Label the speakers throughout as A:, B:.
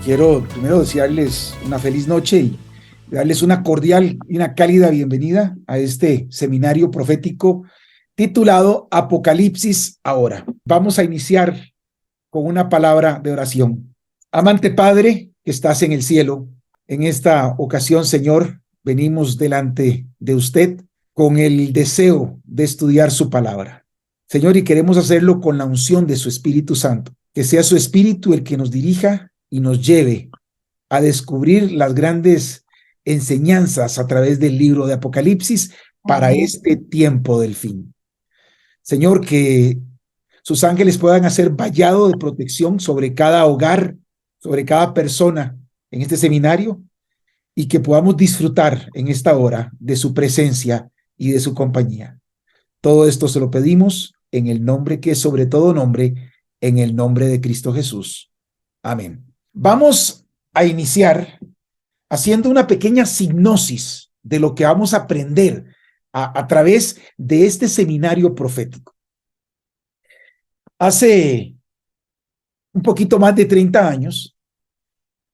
A: Quiero primero desearles una feliz noche y darles una cordial y una cálida bienvenida a este seminario profético titulado Apocalipsis ahora. Vamos a iniciar con una palabra de oración. Amante Padre que estás en el cielo, en esta ocasión, Señor, venimos delante de usted con el deseo de estudiar su palabra. Señor, y queremos hacerlo con la unción de su Espíritu Santo. Que sea su Espíritu el que nos dirija y nos lleve a descubrir las grandes enseñanzas a través del libro de Apocalipsis para este tiempo del fin. Señor, que sus ángeles puedan hacer vallado de protección sobre cada hogar, sobre cada persona en este seminario, y que podamos disfrutar en esta hora de su presencia y de su compañía. Todo esto se lo pedimos en el nombre que es sobre todo nombre, en el nombre de Cristo Jesús. Amén. Vamos a iniciar haciendo una pequeña sinopsis de lo que vamos a aprender a través de este seminario profético. Hace un poquito más de 30 años,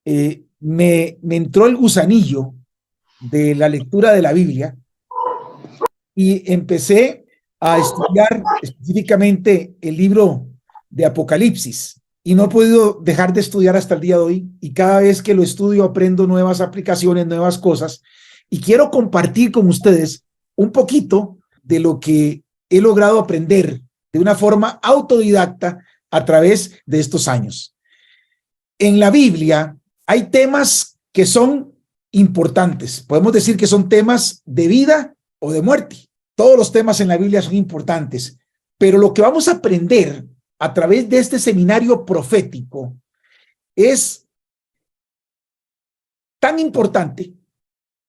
A: me entró el gusanillo de la lectura de la Biblia y empecé a estudiar específicamente el libro de Apocalipsis. Y no he podido dejar de estudiar hasta el día de hoy, y cada vez que lo estudio aprendo nuevas aplicaciones, nuevas cosas, y quiero compartir con ustedes un poquito de lo que he logrado aprender de una forma autodidacta a través de estos años. En la Biblia hay temas que son importantes, podemos decir que son temas de vida o de muerte. Todos los temas en la Biblia son importantes, pero lo que vamos a aprender a través de este seminario profético es tan importante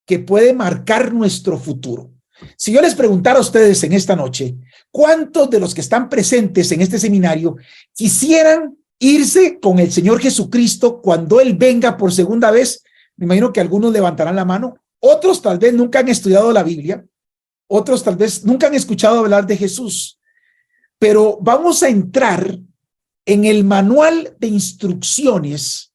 A: que puede marcar nuestro futuro. Si yo les preguntara a ustedes en esta noche, ¿cuántos de los que están presentes en este seminario quisieran irse con el Señor Jesucristo cuando Él venga por segunda vez? Me imagino que algunos levantarán la mano, otros tal vez nunca han estudiado la Biblia, otros tal vez nunca han escuchado hablar de Jesús. Pero vamos a entrar en el manual de instrucciones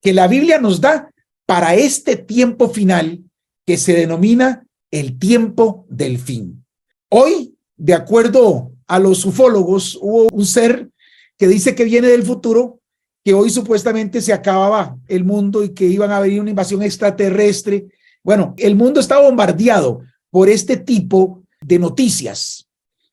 A: que la Biblia nos da para este tiempo final que se denomina el tiempo del fin. Hoy, de acuerdo a los ufólogos, hubo un ser que dice que viene del futuro, que hoy supuestamente se acababa el mundo y que iban a venir una invasión extraterrestre. Bueno, el mundo está bombardeado por este tipo de noticias.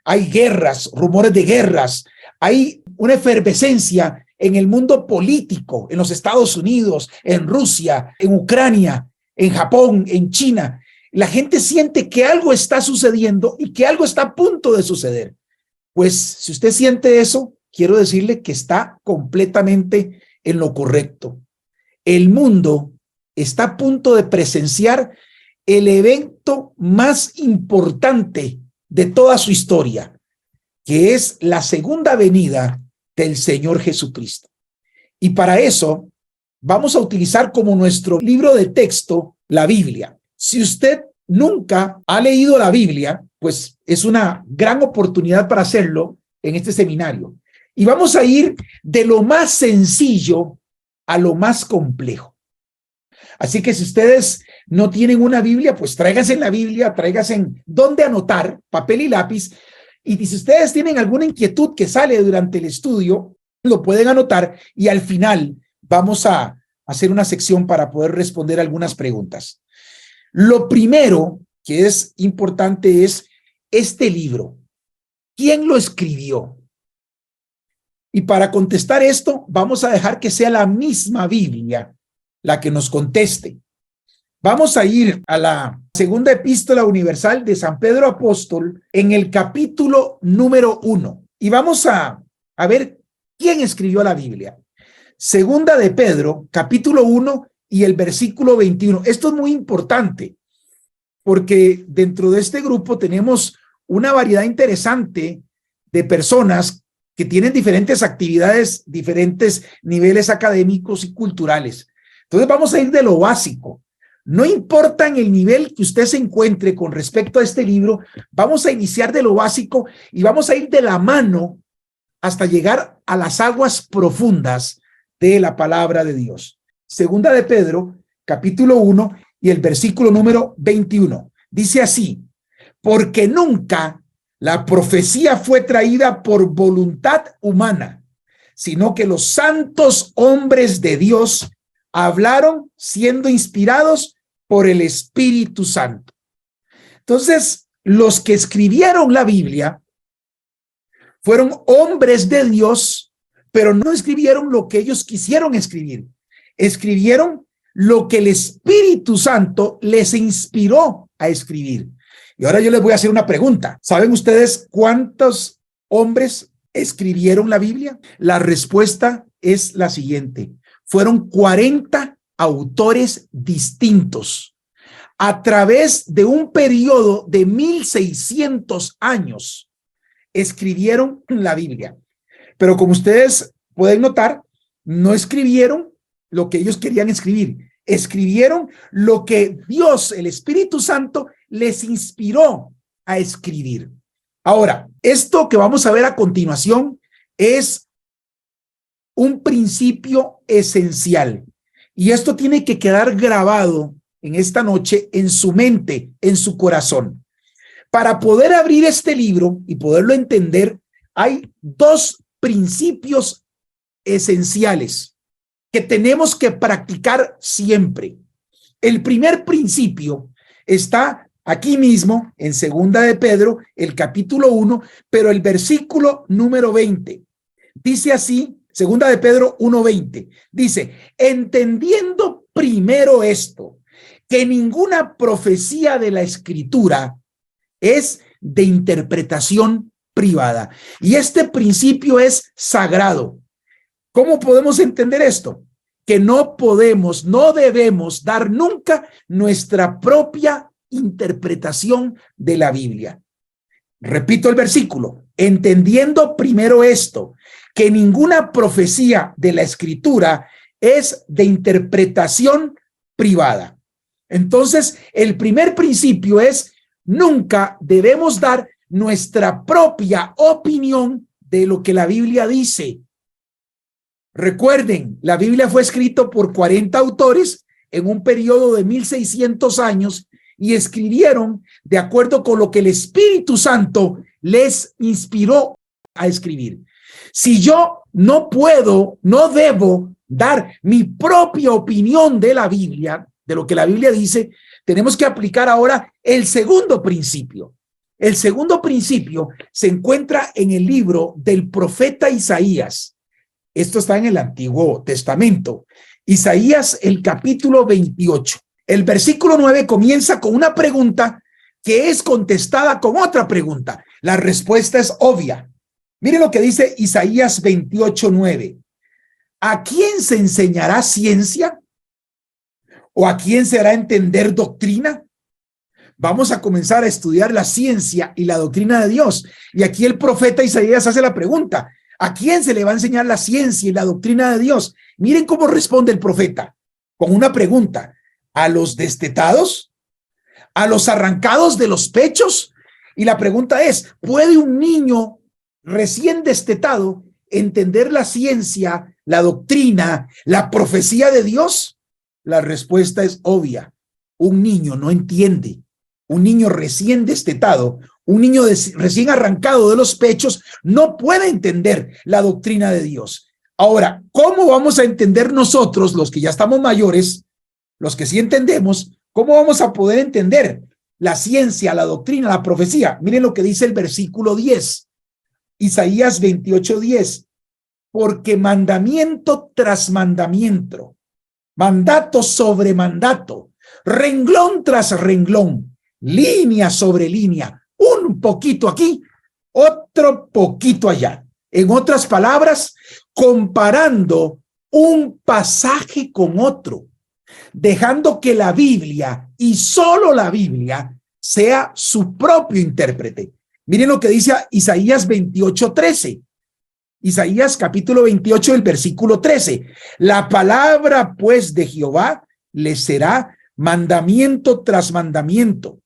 A: Hay guerras, rumores de guerras, hay una efervescencia en el mundo político, en los Estados Unidos, en Rusia, en Ucrania, en Japón, en China. La gente siente que algo está sucediendo y que algo está a punto de suceder. Pues si usted siente eso, quiero decirle que está completamente en lo correcto. El mundo está a punto de presenciar el evento más importante de toda su historia, que es la segunda venida del Señor Jesucristo. Y para eso vamos a utilizar como nuestro libro de texto la Biblia. Si usted nunca ha leído la Biblia, pues es una gran oportunidad para hacerlo en este seminario. Y vamos a ir de lo más sencillo a lo más complejo. Así que si ustedes no tienen una Biblia, pues tráiganse la Biblia, tráiganse dónde anotar, papel y lápiz. Y si ustedes tienen alguna inquietud que sale durante el estudio, lo pueden anotar y al final vamos a hacer una sección para poder responder algunas preguntas. Lo primero que es importante es este libro. ¿Quién lo escribió? Y para contestar esto, vamos a dejar que sea la misma Biblia la que nos conteste. Vamos a ir a la segunda epístola universal de San Pedro Apóstol en el capítulo número 1. Y vamos a ver quién escribió la Biblia. Segunda de Pedro, capítulo 1 y el versículo 21. Esto es muy importante porque dentro de este grupo tenemos una variedad interesante de personas que tienen diferentes actividades, diferentes niveles académicos y culturales. Entonces vamos a ir de lo básico. No importa en el nivel que usted se encuentre con respecto a este libro, vamos a iniciar de lo básico y vamos a ir de la mano hasta llegar a las aguas profundas de la palabra de Dios. Segunda de Pedro, capítulo 1 y el versículo número 21. Dice así: porque nunca la profecía fue traída por voluntad humana, sino que los santos hombres de Dios hablaron siendo inspirados por el Espíritu Santo. Entonces, los que escribieron la Biblia fueron hombres de Dios, pero no escribieron lo que ellos quisieron escribir. Escribieron lo que el Espíritu Santo les inspiró a escribir. Y ahora yo les voy a hacer una pregunta. ¿Saben ustedes cuántos hombres escribieron la Biblia? La respuesta es la siguiente: fueron 40 autores distintos a través de un periodo de 1600 años. Escribieron la Biblia, pero como ustedes pueden notar, no escribieron lo que ellos querían escribir. Escribieron lo que Dios, el Espíritu Santo, les inspiró a escribir. Ahora, esto que vamos a ver a continuación es un principio esencial, y esto tiene que quedar grabado en esta noche en su mente, en su corazón. Para poder abrir este libro y poderlo entender, hay dos principios esenciales que tenemos que practicar siempre. El primer principio está aquí mismo en Segunda de Pedro, el capítulo 1, pero el versículo número 20. Dice así, Segunda de Pedro 1:20. Dice: entendiendo primero esto, que ninguna profecía de la Escritura es de interpretación privada. Y este principio es sagrado. ¿Cómo podemos entender esto? Que no podemos, no debemos dar nunca nuestra propia interpretación de la Biblia. Repito el versículo: entendiendo primero esto, que ninguna profecía de la Escritura es de interpretación privada. Entonces, el primer principio es: nunca debemos dar nuestra propia opinión de lo que la Biblia dice. Recuerden, la Biblia fue escrita por 40 autores en un periodo de 1600 años y escribieron de acuerdo con lo que el Espíritu Santo les inspiró a escribir. Si yo no puedo, no debo dar mi propia opinión de la Biblia, de lo que la Biblia dice, tenemos que aplicar ahora el segundo principio. El segundo principio se encuentra en el libro del profeta Isaías. Esto está en el Antiguo Testamento. Isaías, el capítulo 28. El versículo 9 comienza con una pregunta que es contestada con otra pregunta. La respuesta es obvia. Miren lo que dice Isaías 28:9. ¿A quién se enseñará ciencia? ¿O a quién se hará entender doctrina? Vamos a comenzar a estudiar la ciencia y la doctrina de Dios. Y aquí el profeta Isaías hace la pregunta: ¿a quién se le va a enseñar la ciencia y la doctrina de Dios? Miren cómo responde el profeta con una pregunta: ¿a los destetados? ¿A los arrancados de los pechos? Y la pregunta es: ¿puede un niño recién destetado entender la ciencia, la doctrina, la profecía de Dios? La respuesta es obvia: un niño no entiende. Un niño recién destetado, un niño recién arrancado de los pechos, no puede entender la doctrina de Dios. Ahora, ¿cómo vamos a entender nosotros, los que ya estamos mayores, los que sí entendemos, cómo vamos a poder entender la ciencia, la doctrina, la profecía? Miren lo que dice el versículo 10, Isaías 28:10. Porque mandamiento tras mandamiento, mandato sobre mandato, renglón tras renglón, línea sobre línea, un poquito aquí, otro poquito allá. En otras palabras, comparando un pasaje con otro, dejando que la Biblia y solo la Biblia sea su propio intérprete. Miren lo que dice Isaías 28:13. Isaías capítulo 28, el versículo 13. La palabra pues de Jehová les será mandamiento tras mandamiento,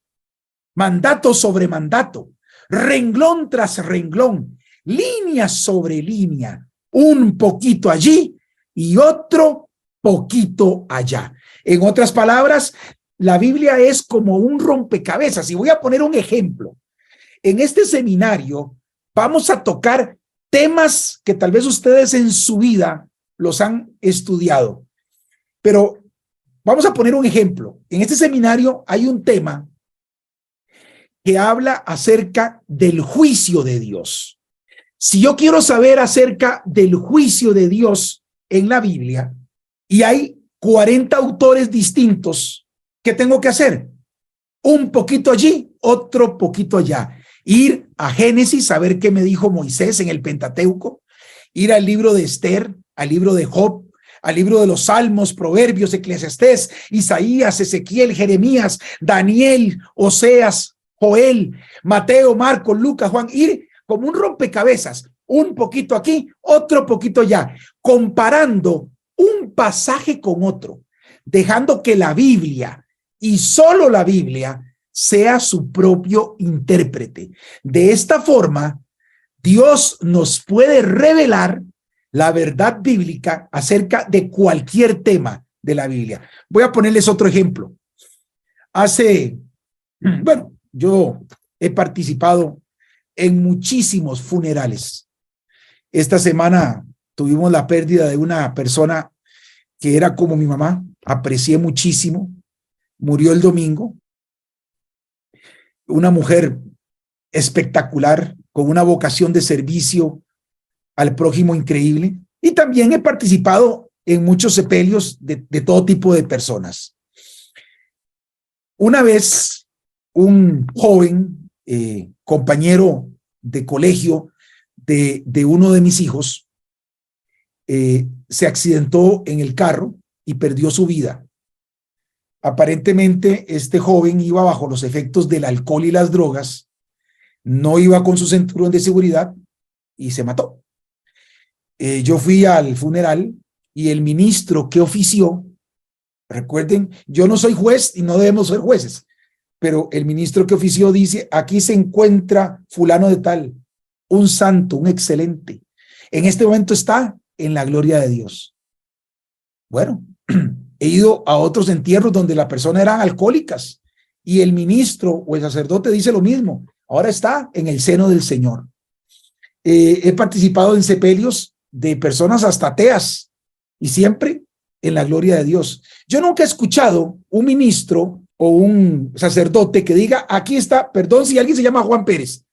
A: mandato sobre mandato, renglón tras renglón, línea sobre línea, un poquito allí y otro poquito allá. En otras palabras, la Biblia es como un rompecabezas. Y voy a poner un ejemplo. En este seminario vamos a tocar temas que tal vez ustedes en su vida los han estudiado. Pero vamos a poner un ejemplo. En este seminario hay un tema que habla acerca del juicio de Dios. Si yo quiero saber acerca del juicio de Dios en la Biblia y hay 40 autores distintos, ¿qué tengo que hacer? Un poquito allí, otro poquito allá. Ir a Génesis, a ver qué me dijo Moisés en el Pentateuco, ir al libro de Esther, al libro de Job, al libro de los Salmos, Proverbios, Eclesiastés, Isaías, Ezequiel, Jeremías, Daniel, Oseas, Joel, Mateo, Marcos, Lucas, Juan, ir como un rompecabezas, un poquito aquí, otro poquito allá, comparando un pasaje con otro, dejando que la Biblia y solo la Biblia sea su propio intérprete. De esta forma, Dios nos puede revelar la verdad bíblica acerca de cualquier tema de la Biblia. Voy a ponerles otro ejemplo. Yo he participado en muchísimos funerales. Esta semana tuvimos la pérdida de una persona que era como mi mamá, aprecié muchísimo, murió el domingo. Una mujer espectacular, con una vocación de servicio al prójimo increíble. Y también he participado en muchos sepelios de todo tipo de personas. Una vez, un joven compañero de colegio de uno de mis hijos se accidentó en el carro y perdió su vida. Aparentemente, este joven iba bajo los efectos del alcohol y las drogas, no iba con su cinturón de seguridad y se mató. Yo fui al funeral y el ministro que ofició, recuerden, yo no soy juez y no debemos ser jueces, pero el ministro que ofició dice, aquí se encuentra fulano de tal, un santo, un excelente. En este momento está en la gloria de Dios. Bueno, he ido a otros entierros donde la persona eran alcohólicas y el ministro o el sacerdote dice lo mismo. Ahora está en el seno del Señor. He participado en sepelios de personas hasta ateas y siempre en la gloria de Dios. Yo nunca he escuchado un ministro o un sacerdote que diga, aquí está, perdón si alguien se llama Juan Pérez,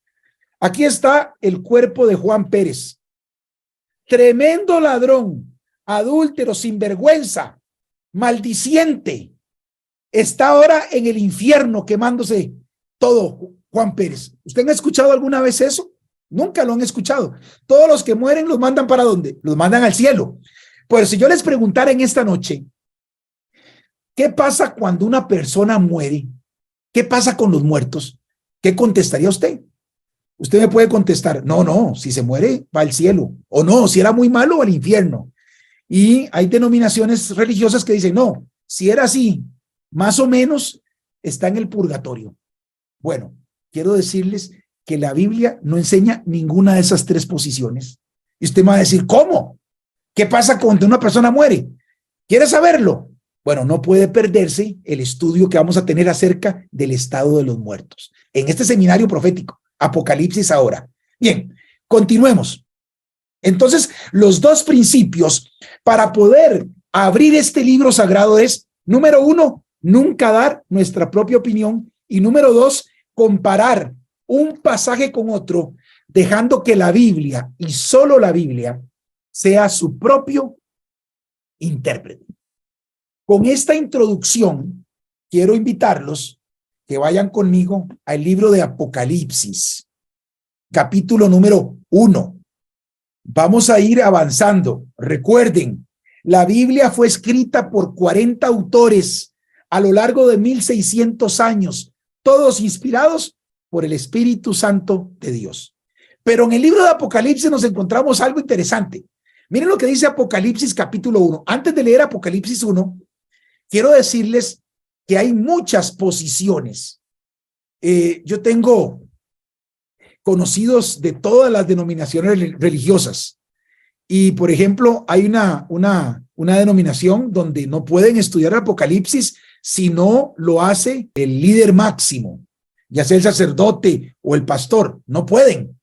A: aquí está el cuerpo de Juan Pérez. Tremendo ladrón, adúltero, sinvergüenza, maldiciente. Está ahora en el infierno quemándose todo Juan Pérez. ¿Usted ha escuchado alguna vez eso? Nunca lo han escuchado. Todos los que mueren los mandan ¿para dónde? Los mandan al cielo. Pues si yo les preguntara en esta noche, ¿qué pasa cuando una persona muere? ¿Qué pasa con los muertos? ¿Qué contestaría usted? Usted me puede contestar, no, si se muere va al cielo. O no, si era muy malo, al infierno. Y hay denominaciones religiosas que dicen, no, si era así, más o menos está en el purgatorio. Bueno, quiero decirles que la Biblia no enseña ninguna de esas tres posiciones. Y usted me va a decir, ¿cómo? ¿Qué pasa cuando una persona muere? ¿Quiere saberlo? Bueno, no puede perderse el estudio que vamos a tener acerca del estado de los muertos en este seminario profético, Apocalipsis ahora. Bien, continuemos. Entonces, los dos principios para poder abrir este libro sagrado es, número uno, nunca dar nuestra propia opinión y número dos, comparar un pasaje con otro, dejando que la Biblia y solo la Biblia sea su propio intérprete. Con esta introducción, quiero invitarlos que vayan conmigo al libro de Apocalipsis, capítulo número 1. Vamos a ir avanzando. Recuerden, la Biblia fue escrita por 40 autores a lo largo de 1600 años, todos inspirados por el Espíritu Santo de Dios. Pero en el libro de Apocalipsis nos encontramos algo interesante. Miren lo que dice Apocalipsis capítulo 1. Antes de leer Apocalipsis 1, quiero decirles que hay muchas posiciones. Yo tengo conocidos de todas las denominaciones religiosas Y, por ejemplo, hay una denominación donde no pueden estudiar Apocalipsis si no lo hace el líder máximo, ya sea el sacerdote o el pastor. No pueden.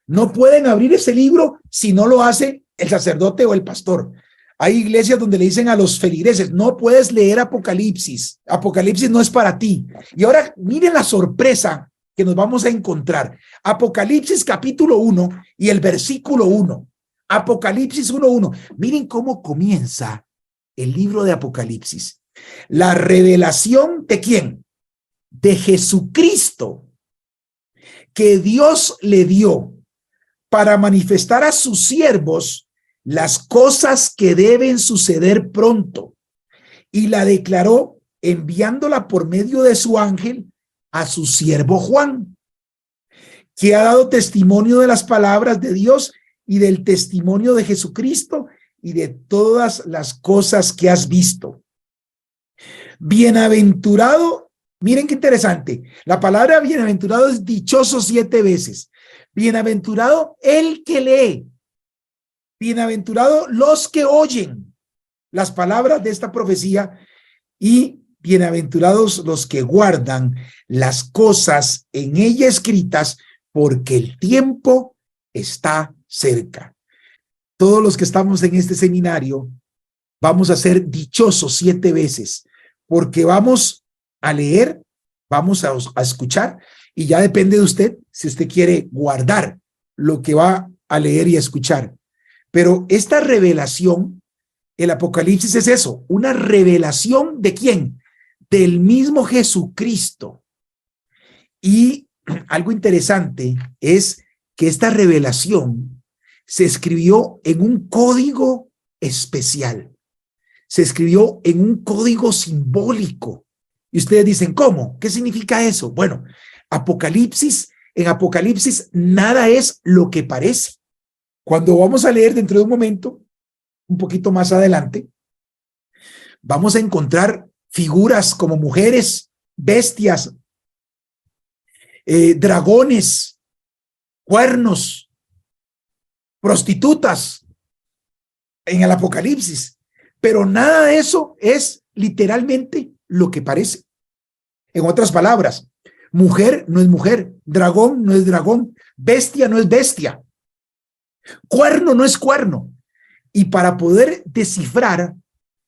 A: No pueden abrir ese libro si no lo hace el sacerdote o el pastor. Hay iglesias donde le dicen a los feligreses, no puedes leer Apocalipsis. Apocalipsis no es para ti. Y ahora miren la sorpresa que nos vamos a encontrar. Apocalipsis capítulo 1 y el versículo 1. Apocalipsis 1:1. Miren cómo comienza el libro de Apocalipsis. La revelación de ¿quién? De Jesucristo, que Dios le dio para manifestar a sus siervos las cosas que deben suceder pronto, y la declaró enviándola por medio de su ángel a su siervo Juan, que ha dado testimonio de las palabras de Dios y del testimonio de Jesucristo y de todas las cosas que has visto. Bienaventurado, miren qué interesante, la palabra bienaventurado es dichoso 7 veces. Bienaventurado el que lee, bienaventurado los que oyen las palabras de esta profecía, y bienaventurados los que guardan las cosas en ella escritas, porque el tiempo está cerca. Todos los que estamos en este seminario vamos a ser dichosos 7 veces, porque vamos a leer, vamos a escuchar, y ya depende de usted si usted quiere guardar lo que va a leer y a escuchar. Pero esta revelación, el Apocalipsis es eso, una revelación ¿de quién? Del mismo Jesucristo. Y algo interesante es que esta revelación se escribió en un código especial, se escribió en un código simbólico. Y ustedes dicen, ¿cómo? ¿Qué significa eso? Bueno, en Apocalipsis nada es lo que parece. Cuando vamos a leer dentro de un momento, un poquito más adelante, vamos a encontrar figuras como mujeres, bestias, dragones, cuernos, prostitutas en el Apocalipsis. Pero nada de eso es literalmente lo que parece. En otras palabras, mujer no es mujer, dragón no es dragón, bestia no es bestia, cuerno no es cuerno. Y para poder descifrar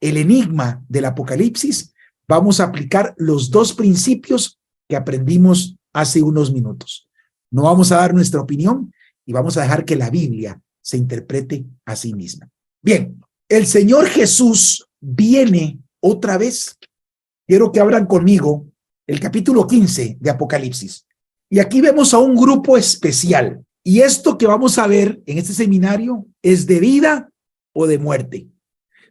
A: el enigma del Apocalipsis, vamos a aplicar los 2 principios que aprendimos hace unos minutos. No vamos a dar nuestra opinión y vamos a dejar que la Biblia se interprete a sí misma. Bien, el Señor Jesús viene otra vez. Quiero que abran conmigo el capítulo 15 de Apocalipsis. Y aquí vemos a un grupo especial. Y esto que vamos a ver en este seminario es de vida o de muerte,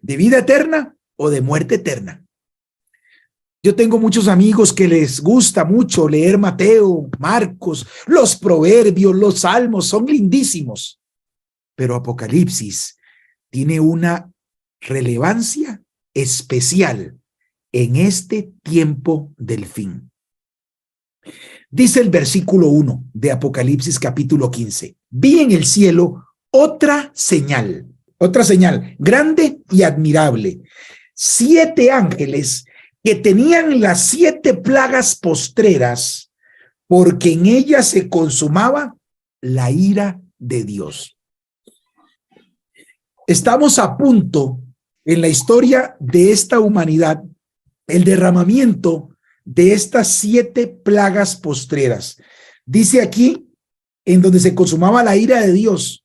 A: de vida eterna o de muerte eterna. Yo tengo muchos amigos que les gusta mucho leer Mateo, Marcos, los proverbios, los salmos, son lindísimos. Pero Apocalipsis tiene una relevancia especial en este tiempo del fin. Dice el versículo 1 de Apocalipsis capítulo 15. Vi en el cielo otra señal, grande y admirable. 7 ángeles que tenían las 7 plagas postreras, porque en ellas se consumaba la ira de Dios. Estamos a punto en la historia de esta humanidad, el derramamiento de estas 7 plagas postreras. Dice aquí, en donde se consumaba la ira de Dios.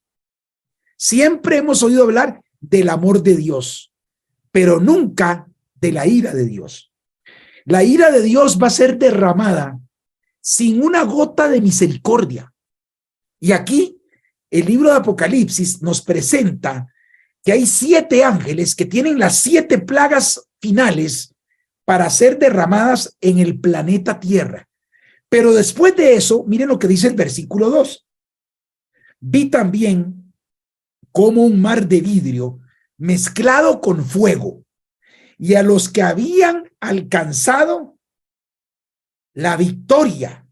A: Siempre hemos oído hablar del amor de Dios, pero nunca de la ira de Dios. La ira de Dios va a ser derramada sin una gota de misericordia. Y aquí el libro de Apocalipsis nos presenta que hay 7 ángeles que tienen las 7 plagas finales para ser derramadas en el planeta Tierra. Pero después de eso, miren lo que dice el versículo 2. Vi también como un mar de vidrio mezclado con fuego, y a los que habían alcanzado la victoria.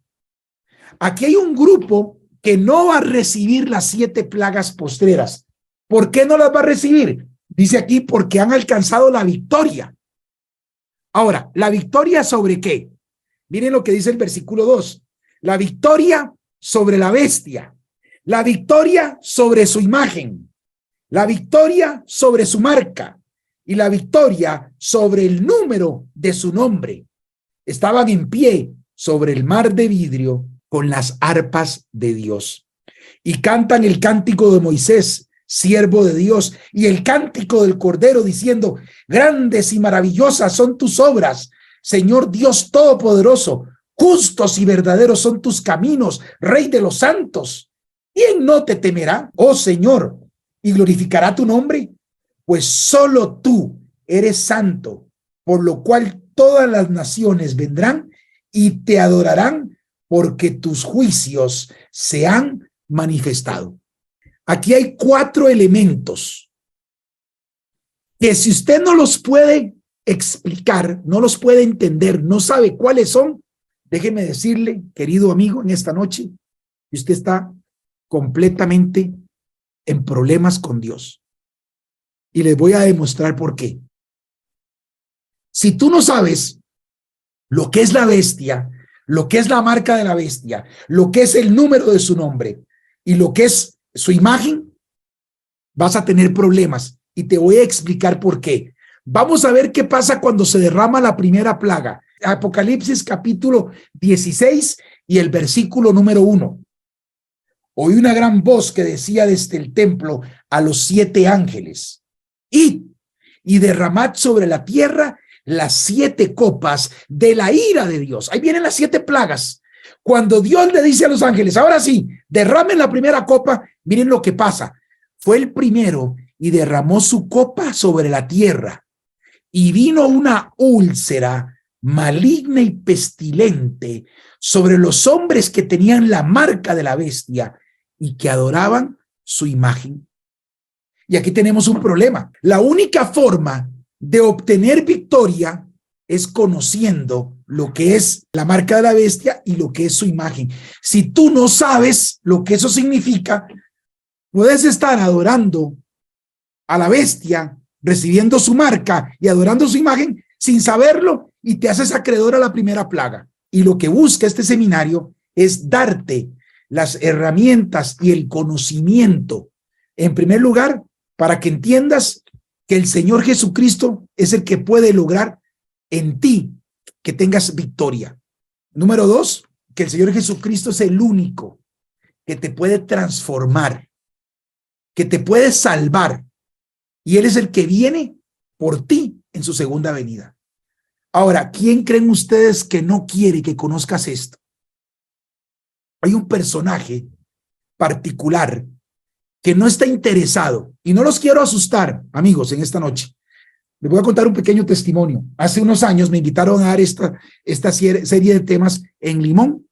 A: Aquí hay un grupo que no va a recibir las 7 plagas postreras. ¿Por qué no las va a recibir? Dice aquí, porque han alcanzado la victoria. Ahora, ¿la victoria sobre qué? Miren lo que dice el versículo 2. La victoria sobre la bestia, la victoria sobre su imagen, la victoria sobre su marca y la victoria sobre el número de su nombre. Estaban en pie sobre el mar de vidrio con las arpas de Dios y cantan el cántico de Moisés, siervo de Dios, y el cántico del Cordero, diciendo: grandes y maravillosas son tus obras, Señor Dios Todopoderoso. Justos y verdaderos son tus caminos, Rey de los santos. ¿Quién no te temerá, oh Señor, y glorificará tu nombre? Pues solo tú eres santo, por lo cual todas las naciones vendrán y te adorarán, porque tus juicios se han manifestado. Aquí hay 4 elementos que, si usted no los puede explicar, no los puede entender, no sabe cuáles son, déjeme decirle, querido amigo, en esta noche, que usted está completamente en problemas con Dios. Y les voy a demostrar por qué. Si tú no sabes lo que es la bestia, lo que es la marca de la bestia, lo que es el número de su nombre y lo que es su imagen, vas a tener problemas. Y te voy a explicar por qué. Vamos a ver qué pasa cuando se derrama la primera plaga. Apocalipsis capítulo 16 y el versículo número 1. Oí una gran voz que decía desde el templo a los 7 ángeles: id y derramad sobre la tierra las 7 copas de la ira de Dios. Ahí vienen las 7 plagas. Cuando Dios le dice a los ángeles: ahora sí, derramen la primera copa, miren lo que pasa. Fue el primero y derramó su copa sobre la tierra, y vino una úlcera maligna y pestilente sobre los hombres que tenían la marca de la bestia y que adoraban su imagen. Y aquí tenemos un problema. La única forma de obtener victoria es conociendo lo que es la marca de la bestia y lo que es su imagen. Si tú no sabes lo que eso significa, puedes estar adorando a la bestia, recibiendo su marca y adorando su imagen sin saberlo, y te haces acreedor a la primera plaga. Y lo que busca este seminario es darte las herramientas y el conocimiento, en primer lugar, para que entiendas que el Señor Jesucristo es el que puede lograr en ti que tengas victoria. Número 2, que el Señor Jesucristo es el único que te puede transformar, que te puede salvar, y Él es el que viene por ti en su segunda venida. Ahora, ¿quién creen ustedes que no quiere que conozcas esto? Hay un personaje particular que no está interesado, y no los quiero asustar, amigos, en esta noche. Les voy a contar un pequeño testimonio. Hace unos años me invitaron a dar esta serie de temas en Limón.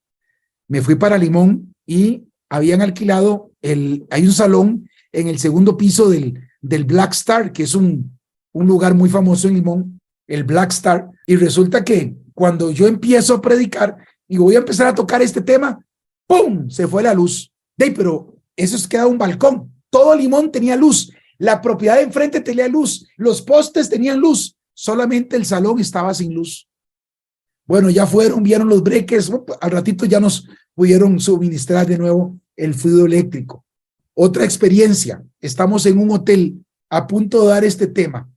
A: Me fui para Limón y habían alquilado, hay un salón en el segundo piso del Black Star, que es un lugar muy famoso en Limón, el Black Star, y resulta que cuando yo empiezo a predicar y voy a empezar a tocar este tema, ¡pum!, se fue la luz. Pero eso queda un balcón. Todo Limón tenía luz. La propiedad de enfrente tenía luz. Los postes tenían luz. Solamente el salón estaba sin luz. Bueno, ya vieron los breakers. Al ratito ya nos pudieron suministrar de nuevo el fluido eléctrico. Otra experiencia. Estamos en un hotel a punto de dar este tema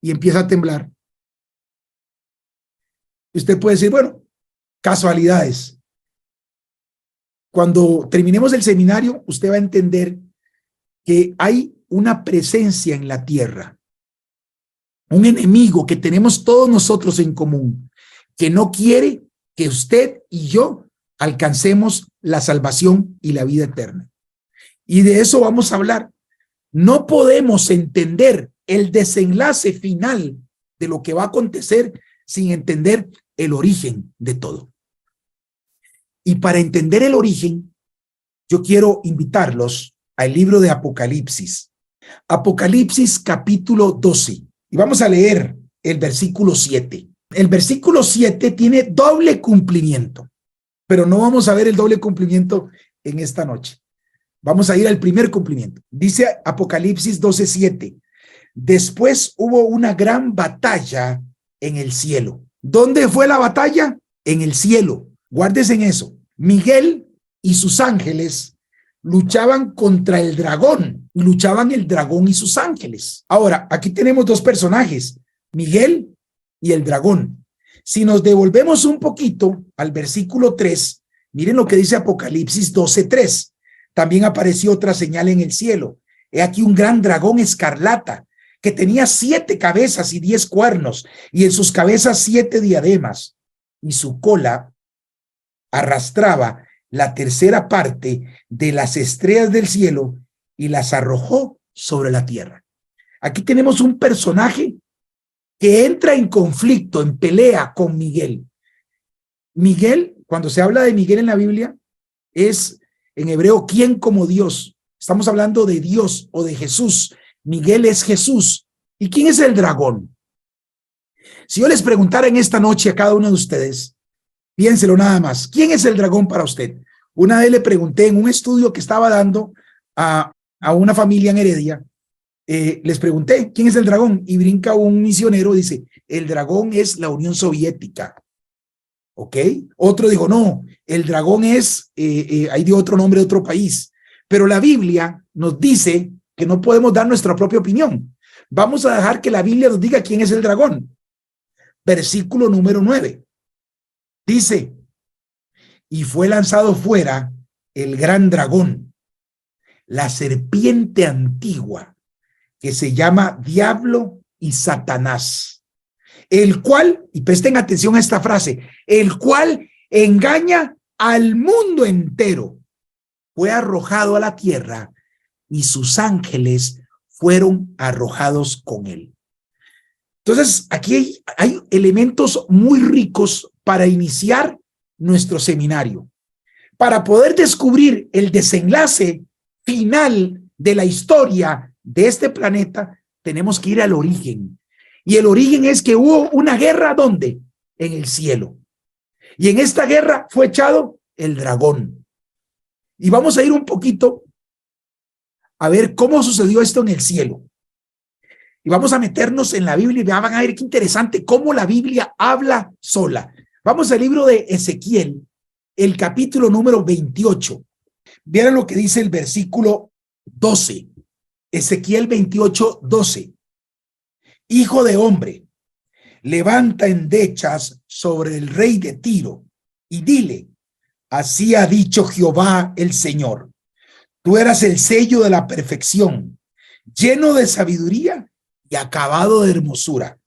A: y empieza a temblar. Usted puede decir, bueno, casualidades. Cuando terminemos el seminario, usted va a entender que hay una presencia en la tierra, un enemigo que tenemos todos nosotros en común, que no quiere que usted y yo alcancemos la salvación y la vida eterna. Y de eso vamos a hablar. No podemos entender el desenlace final de lo que va a acontecer sin entender el origen de todo. Y para entender el origen, yo quiero invitarlos al libro de Apocalipsis. Apocalipsis capítulo 12. Y vamos a leer el versículo 7. El versículo 7 tiene doble cumplimiento, pero no vamos a ver el doble cumplimiento en esta noche. Vamos a ir al primer cumplimiento. Dice Apocalipsis 12:7. Después hubo una gran batalla en el cielo. ¿Dónde fue la batalla? En el cielo. Guárdese en eso. Miguel y sus ángeles luchaban contra el dragón. Luchaban el dragón y sus ángeles. Ahora, aquí tenemos dos personajes, Miguel y el dragón. Si nos devolvemos un poquito al versículo 3, miren lo que dice Apocalipsis 12:3. También apareció otra señal en el cielo. He aquí un gran dragón escarlata que tenía 7 cabezas y 10 cuernos, y en sus cabezas 7 diademas, y su cola arrastraba la tercera parte de las estrellas del cielo y las arrojó sobre la tierra. Aquí tenemos un personaje que entra en conflicto, en pelea con Miguel. Miguel, cuando se habla de Miguel en la Biblia, es en hebreo, ¿quién como Dios? Estamos hablando de Dios o de Jesús. Miguel es Jesús. ¿Y quién es el dragón? Si yo les preguntara en esta noche a cada uno de ustedes, piénselo nada más, ¿quién es el dragón para usted? Una vez le pregunté en un estudio que estaba dando a una familia en Heredia, les pregunté, ¿quién es el dragón? Y brinca un misionero y dice, el dragón es la Unión Soviética. ¿Ok? Otro dijo, no, el dragón es, ahí dio otro nombre de otro país. Pero la Biblia nos dice que no podemos dar nuestra propia opinión. Vamos a dejar que la Biblia nos diga quién es el dragón. Versículo número 9. Dice, y fue lanzado fuera el gran dragón, la serpiente antigua, que se llama Diablo y Satanás, el cual, y presten atención a esta frase, el cual engaña al mundo entero. Fue arrojado a la tierra y sus ángeles fueron arrojados con él. Entonces, aquí hay elementos muy ricos para iniciar nuestro seminario. Para poder descubrir el desenlace final de la historia de este planeta, tenemos que ir al origen. Y el origen es que hubo una guerra, ¿dónde? En el cielo. Y en esta guerra fue echado el dragón. Y vamos a ir un poquito a ver cómo sucedió esto en el cielo. Y vamos a meternos en la Biblia y van a ver qué interesante cómo la Biblia habla sola. Vamos al libro de Ezequiel, el capítulo número 28. Vean lo que dice el versículo 12. Ezequiel 28:12. Hijo de hombre, levanta endechas sobre el rey de Tiro y dile, así ha dicho Jehová el Señor, tú eras el sello de la perfección, lleno de sabiduría y acabado de hermosura.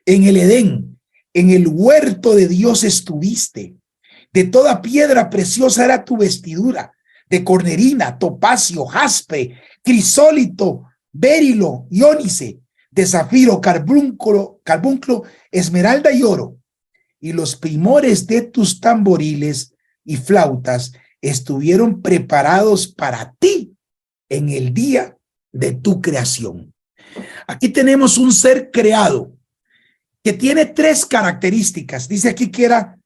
A: En el Edén, en el huerto de Dios estuviste, de toda piedra preciosa era tu vestidura, de cornerina, topacio, jaspe, crisólito, berilo y ónice, de zafiro, carbunclo, esmeralda y oro. Y los primores de tus tamboriles y flautas estuvieron preparados para ti en el día de tu creación. Aquí tenemos un ser creado que tiene 3 características. Dice aquí que era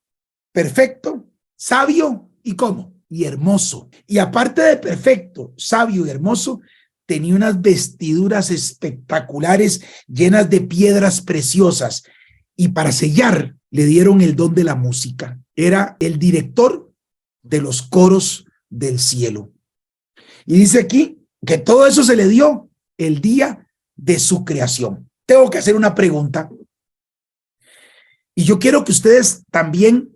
A: perfecto, sabio y ¿cómo? Y hermoso. Y aparte de perfecto, sabio y hermoso, tenía unas vestiduras espectaculares llenas de piedras preciosas. Y para sellar, le dieron el don de la música. Era el director de los coros del cielo. Y dice aquí que todo eso se le dio el día de su creación. Tengo que hacer una pregunta. Y yo quiero que ustedes también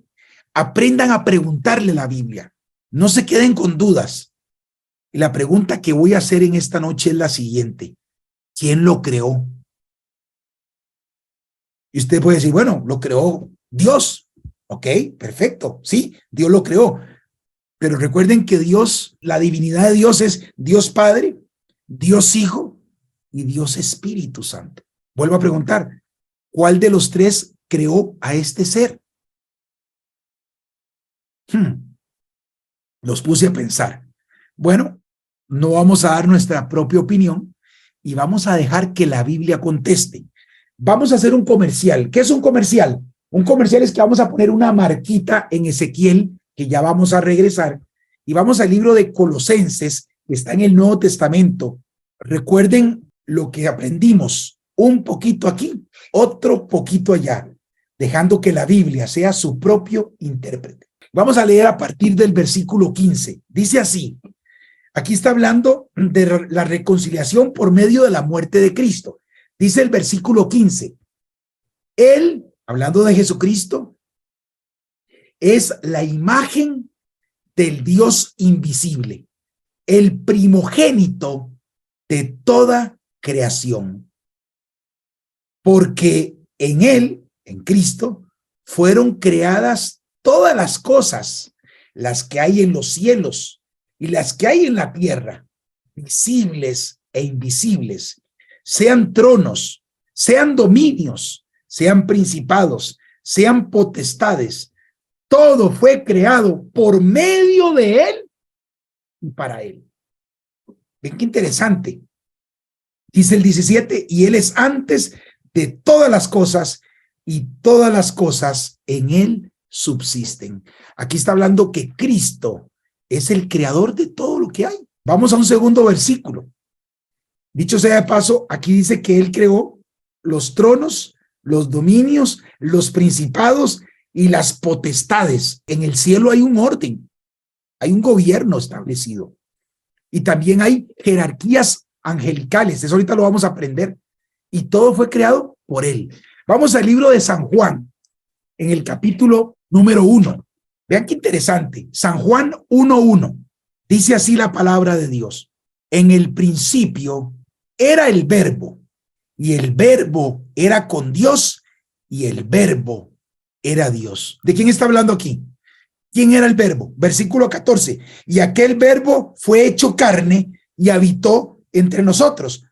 A: aprendan a preguntarle a la Biblia. No se queden con dudas. Y la pregunta que voy a hacer en esta noche es la siguiente. ¿Quién lo creó? Y usted puede decir, bueno, lo creó Dios. Ok, perfecto. Sí, Dios lo creó. Pero recuerden que Dios, la divinidad de Dios es Dios Padre, Dios Hijo y Dios Espíritu Santo. Vuelvo a preguntar, ¿cuál de los 3 creó a este ser? Los puse a pensar. Bueno, no vamos a dar nuestra propia opinión y vamos a dejar que la Biblia conteste. Vamos a hacer un comercial. ¿Qué es un comercial? Un comercial es que vamos a poner una marquita en Ezequiel, que ya vamos a regresar, y vamos al libro de Colosenses, que está en el Nuevo Testamento, recuerden lo que aprendimos, un poquito aquí, otro poquito allá, dejando que la Biblia sea su propio intérprete. Vamos a leer a partir del versículo 15. Dice así, aquí está hablando de la reconciliación por medio de la muerte de Cristo. Dice el versículo 15, Él, hablando de Jesucristo, es la imagen del Dios invisible, el primogénito de toda creación. Porque en Él, en Cristo, fueron creadas todas las cosas, las que hay en los cielos y las que hay en la tierra, visibles e invisibles, sean tronos, sean dominios, sean principados, sean potestades. Todo fue creado por medio de Él y para Él. Ven qué interesante. Dice el 17, y Él es antes de todas las cosas, y todas las cosas en Él subsisten. Aquí está hablando que Cristo es el creador de todo lo que hay. Vamos a un segundo versículo. Dicho sea de paso, aquí dice que Él creó los tronos, los dominios, los principados y las potestades. En el cielo hay un orden, hay un gobierno establecido. Y también hay jerarquías angelicales. Eso ahorita lo vamos a aprender. Y todo fue creado por Él. Vamos al libro de San Juan, en el capítulo número 1. Vean qué interesante. San Juan 1:1. Dice así la palabra de Dios. En el principio era el Verbo, y el Verbo era con Dios, y el Verbo era Dios. ¿De quién está hablando aquí? ¿Quién era el Verbo? Versículo 14. Y aquel Verbo fue hecho carne y habitó entre nosotros.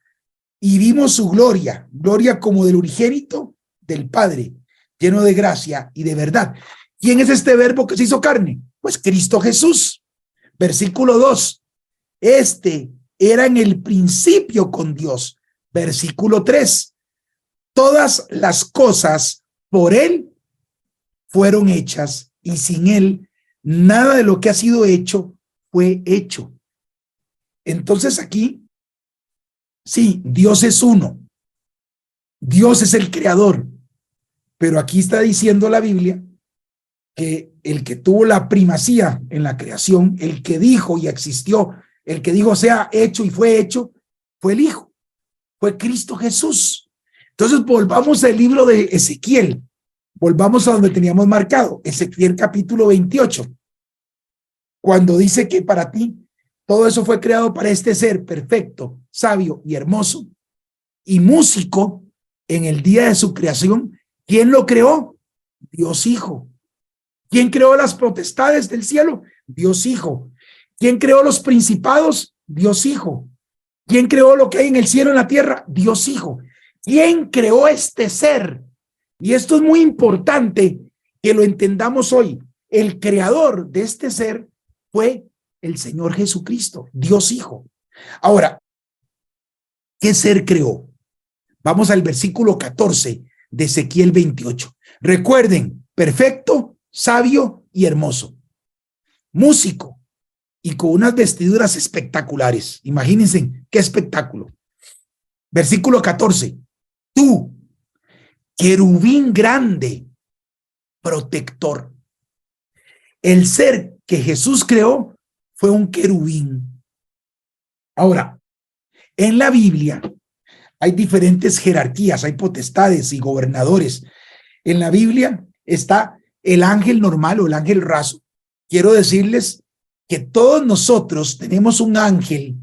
A: Y vimos su gloria, gloria como del unigénito del Padre, lleno de gracia y de verdad. ¿Quién es este Verbo que se hizo carne? Pues Cristo Jesús. Versículo 2. Este era en el principio con Dios. Versículo 3. Todas las cosas por Él fueron hechas, y sin Él nada de lo que ha sido hecho fue hecho. Entonces aquí, sí, Dios es uno. Dios es el creador. Pero aquí está diciendo la Biblia que el que tuvo la primacía en la creación, el que dijo y existió, el que dijo sea hecho y fue hecho, fue el Hijo, fue Cristo Jesús. Entonces volvamos al libro de Ezequiel, volvamos a donde teníamos marcado, Ezequiel capítulo 28, cuando dice que para ti todo eso fue creado para este ser perfecto, sabio y hermoso y músico en el día de su creación. ¿Quién lo creó? Dios Hijo. ¿Quién creó las potestades del cielo? Dios Hijo. ¿Quién creó los principados? Dios Hijo. ¿Quién creó lo que hay en el cielo y en la tierra? Dios Hijo. ¿Quién creó este ser? Y esto es muy importante que lo entendamos hoy. El creador de este ser fue el Señor Jesucristo, Dios Hijo. Ahora, ¿qué ser creó? Vamos al versículo 14 de Ezequiel 28. Recuerden, perfecto, sabio y hermoso, músico y con unas vestiduras espectaculares. Imagínense qué espectáculo. Versículo 14. Tú, querubín grande, protector. El ser que Jesús creó fue un querubín. Ahora, en la Biblia hay diferentes jerarquías, hay potestades y gobernadores. En la Biblia está el ángel normal o el ángel raso. Quiero decirles que todos nosotros tenemos un ángel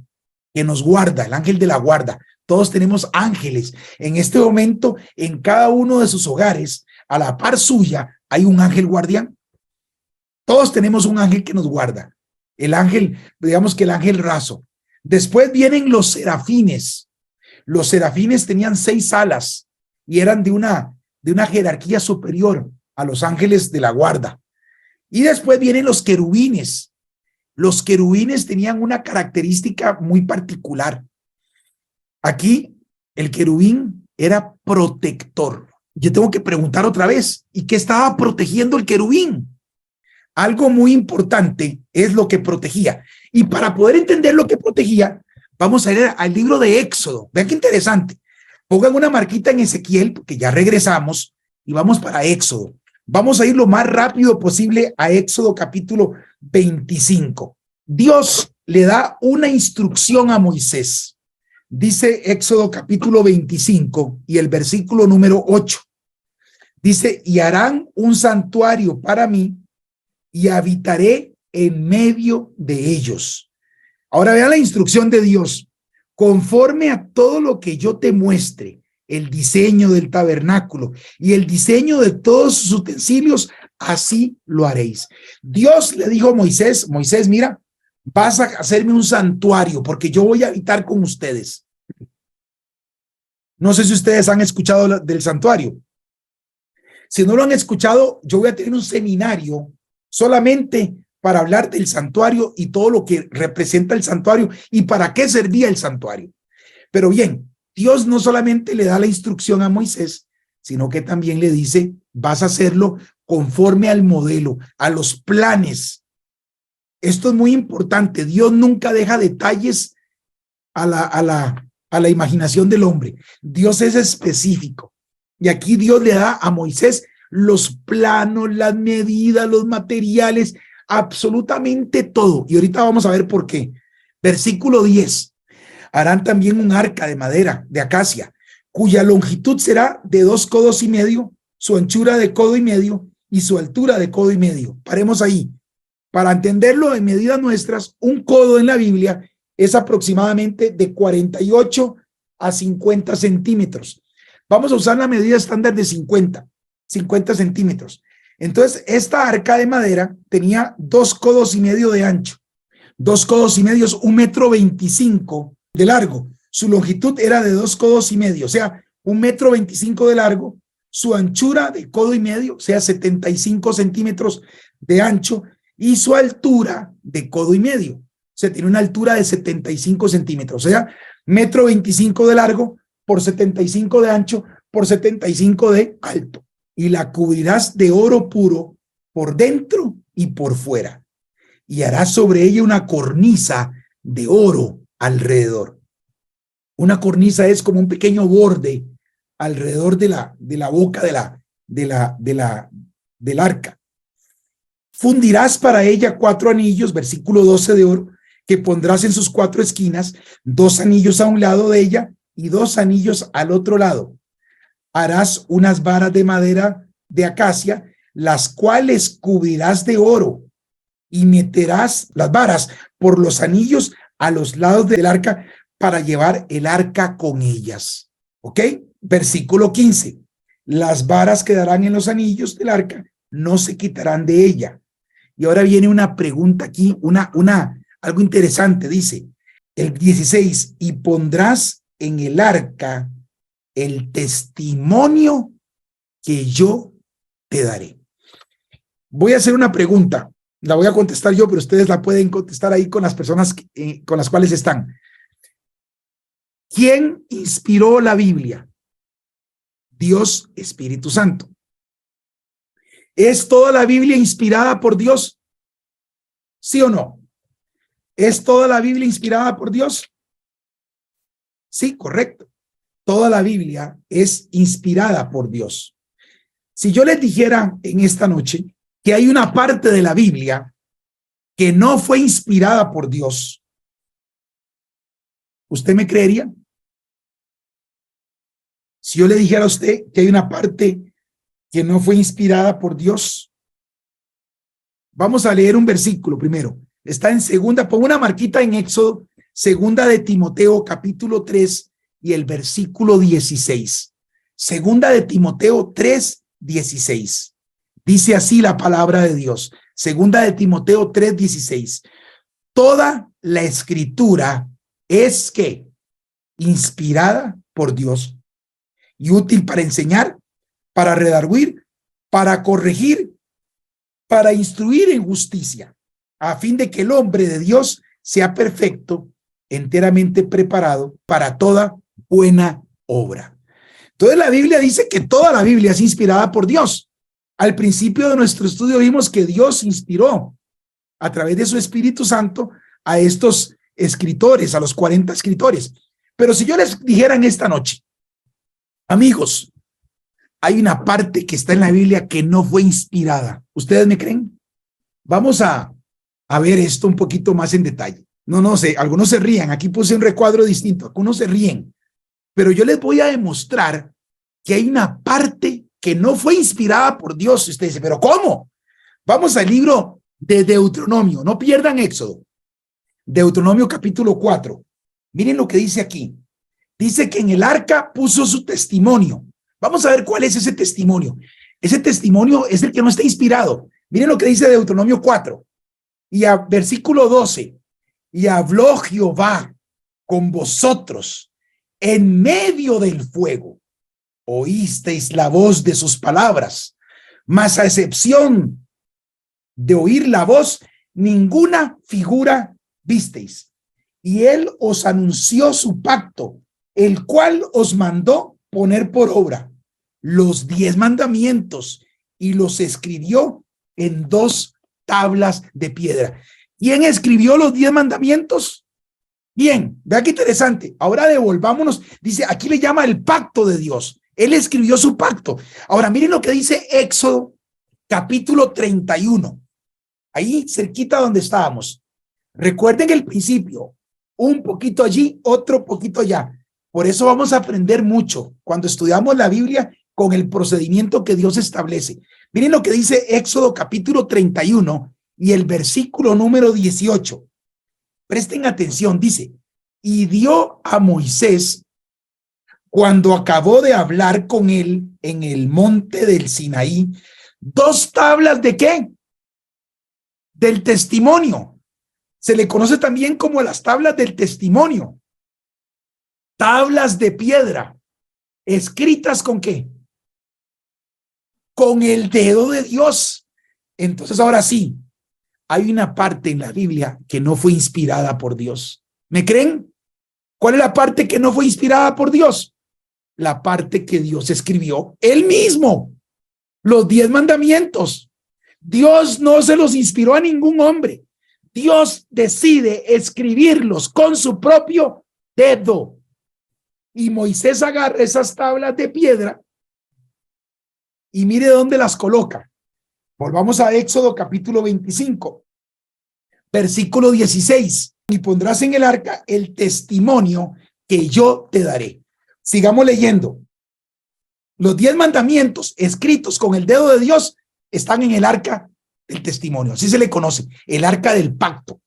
A: que nos guarda, el ángel de la guarda. Todos tenemos ángeles. En este momento, en cada uno de sus hogares, a la par suya, hay un ángel guardián. Todos tenemos un ángel que nos guarda. El ángel, digamos que el ángel raso. Después vienen los serafines. Los serafines tenían 6 alas y eran de una jerarquía superior a los ángeles de la guarda. Y después vienen los querubines. Los querubines tenían una característica muy particular. Aquí el querubín era protector. Yo tengo que preguntar otra vez, ¿y qué estaba protegiendo el querubín? Algo muy importante es lo que protegía. Y para poder entender lo que protegía, vamos a ir al libro de Éxodo. Vean qué interesante. Pongan una marquita en Ezequiel, porque ya regresamos, y vamos para Éxodo. Vamos a ir lo más rápido posible a Éxodo capítulo 25. Dios le da una instrucción a Moisés. Dice Éxodo capítulo 25 y el versículo número 8. Dice, y harán un santuario para mí y habitaré en medio de ellos. Ahora vean la instrucción de Dios. Conforme a todo lo que yo te muestre, el diseño del tabernáculo y el diseño de todos sus utensilios, así lo haréis. Dios le dijo a Moisés, Moisés, mira, vas a hacerme un santuario porque yo voy a habitar con ustedes. No sé si ustedes han escuchado del santuario. Si no lo han escuchado, yo voy a tener un seminario solamente para hablar del santuario y todo lo que representa el santuario y para qué servía el santuario. Pero bien, Dios no solamente le da la instrucción a Moisés, sino que también le dice, vas a hacerlo conforme al modelo, a los planes. Esto es muy importante. Dios nunca deja detalles a la imaginación del hombre. Dios es específico. Y aquí Dios le da a Moisés los planos, las medidas, los materiales, absolutamente todo. Y ahorita vamos a ver por qué. Versículo 10. Harán también un arca de madera, de acacia, cuya longitud será de 2 codos y medio, su anchura de codo y medio y su altura de codo y medio. Paremos ahí. Para entenderlo en medidas nuestras, un codo en la Biblia es aproximadamente de 48 a 50 centímetros. Vamos a usar la medida estándar de 50 centímetros. Entonces, esta arca de madera tenía 2 codos y medio de ancho, 2 codos y medio, 1,25 m de largo. Su longitud era de 2 codos y medio, o sea, 1,25 m de largo. Su anchura de codo y medio, o sea, 75 centímetros de ancho, y su altura de codo y medio. O sea, tiene una altura de 75 centímetros, o sea, 1,25 m de largo por 75 de ancho por 75 de alto. Y la cubrirás de oro puro por dentro y por fuera. Y harás sobre ella una cornisa de oro alrededor. Una cornisa es como un pequeño borde alrededor de la boca del arca. Fundirás para ella 4 anillos, versículo 12 de oro, que pondrás en sus 4 esquinas, 2 anillos a un lado de ella y 2 anillos al otro lado. Harás unas varas de madera de acacia, las cuales cubrirás de oro, y meterás las varas por los anillos a los lados del arca para llevar el arca con ellas. ¿Ok? Versículo 15. Las varas quedarán en los anillos del arca, no se quitarán de ella. Y ahora viene una pregunta aquí, algo interesante. Dice el 16, y pondrás en el arca el testimonio que yo te daré. Voy a hacer una pregunta, la voy a contestar yo, pero ustedes la pueden contestar ahí con las personas con las cuales están. ¿Quién inspiró la Biblia? Dios, Espíritu Santo. ¿Es toda la Biblia inspirada por Dios? ¿Sí o no? ¿Es toda la Biblia inspirada por Dios? Sí, correcto. Toda la Biblia es inspirada por Dios. Si yo les dijera en esta noche que hay una parte de la Biblia que no fue inspirada por Dios, ¿usted me creería? Si yo le dijera a usted que hay una parte que no fue inspirada por Dios, vamos a leer un versículo primero. Está en segunda, pongo una marquita en Éxodo, segunda de Timoteo, capítulo 3 y el versículo 16. Segunda de Timoteo 3, 16. Dice así la palabra de Dios. Segunda de Timoteo 3, 16. Toda la escritura es que inspirada por Dios y útil para enseñar, para redarguir, para corregir, para instruir en justicia, a fin de que el hombre de Dios sea perfecto, enteramente preparado para toda buena obra. Entonces la Biblia dice que toda la Biblia es inspirada por Dios. Al principio de nuestro estudio vimos que Dios inspiró a través de su Espíritu Santo a estos escritores, a los 40 escritores. Pero si yo les dijera en esta noche, amigos, hay una parte que está en la Biblia que no fue inspirada. ¿Ustedes me creen? Vamos a ver esto un poquito más en detalle. No sé, algunos se ríen. Aquí puse un recuadro distinto. Algunos se ríen. Pero yo les voy a demostrar que hay una parte que no fue inspirada por Dios. Usted dice, ¿pero cómo? Vamos al libro de Deuteronomio. No pierdan Éxodo. Deuteronomio capítulo 4. Miren lo que dice aquí. Dice que en el arca puso su testimonio. Vamos a ver cuál es ese testimonio. Ese testimonio es el que no está inspirado. Miren lo que dice Deuteronomio 4. Y a versículo 12. Y habló Jehová con vosotros en medio del fuego. Oísteis la voz de sus palabras, mas a excepción de oír la voz, ninguna figura visteis. Y él os anunció su pacto, el cual os mandó poner por obra los 10 mandamientos y los escribió en 2 tablas de piedra. ¿Quién escribió los 10 mandamientos? Bien, vea qué interesante. Ahora devolvámonos. Dice, aquí le llama el pacto de Dios. Él escribió su pacto. Ahora miren lo que dice Éxodo capítulo 31. Ahí cerquita donde estábamos. Recuerden el principio. Un poquito allí, otro poquito allá. Por eso vamos a aprender mucho cuando estudiamos la Biblia con el procedimiento que Dios establece. Miren lo que dice Éxodo capítulo 31 y el versículo número 18. Presten atención, dice, y dio a Moisés, cuando acabó de hablar con él en el monte del Sinaí, 2 tablas de ¿qué? Del testimonio. Se le conoce también como las tablas del testimonio. Tablas de piedra, escritas ¿con qué? Con el dedo de Dios. Entonces ahora sí, hay una parte en la Biblia que no fue inspirada por Dios. ¿Me creen? ¿Cuál es la parte que no fue inspirada por Dios? La parte que Dios escribió él mismo. Los 10 mandamientos. Dios no se los inspiró a ningún hombre. Dios decide escribirlos con su propio dedo. Y Moisés agarra esas tablas de piedra y mire dónde las coloca. Volvamos a Éxodo capítulo 25, versículo 16. Y pondrás en el arca el testimonio que yo te daré. Sigamos leyendo. Los 10 mandamientos escritos con el dedo de Dios están en el arca del testimonio. Así se le conoce, el arca del pacto.